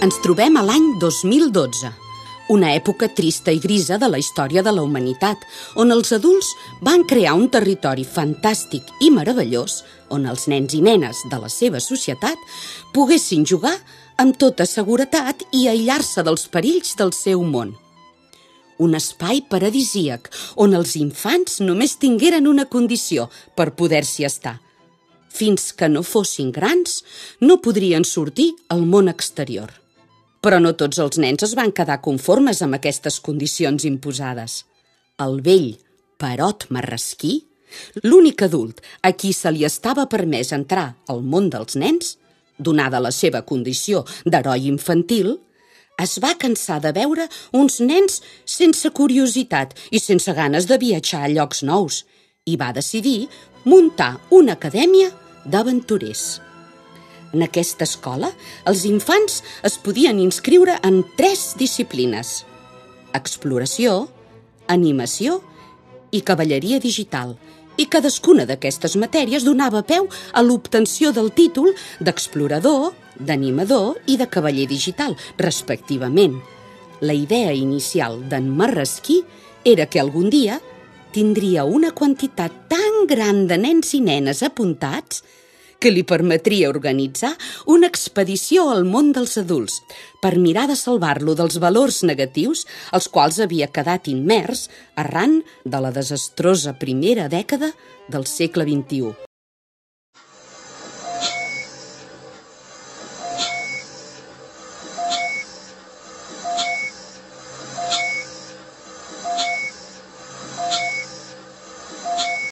Ens trobem a l'any 2012, una època trista i grisa de la història de la humanitat, on els adults van crear un territori fantàstic i meravellós on els nens i nenes de la seva societat poguessin jugar amb tota seguretat i aïllar-se dels perills del seu món. Un espai paradisíac on els infants només tingueren una condició per poder-s'hi estar. Fins que no fossin grans, no podrien sortir al món exterior. Però no tots els nens es van quedar conformes amb aquestes condicions imposades. El vell Perot Marrasquí, l'únic adult a qui se li estava permès entrar al món dels nens, donada la seva condició d'heroi infantil, es va cansar de veure uns nens sense curiositat i sense ganes de viatjar a llocs nous i va decidir muntar una acadèmia d'aventurers. En aquesta escola, els infants es podien inscriure en 3 disciplines: exploració, animació i cavalleria digital, i cadascuna d'aquestes matèries donava peu a l'obtenció del títol d'explorador, d'animador i de cavaller digital, respectivament. La idea inicial d'en Marrasquí era que algun dia tindria una quantitat tan gran de nens i nenes apuntats que li permetria organitzar una expedició al món dels adults per mirar de salvar-lo dels valors negatius als quals havia quedat immers arran de la desastrosa primera dècada del segle XXI.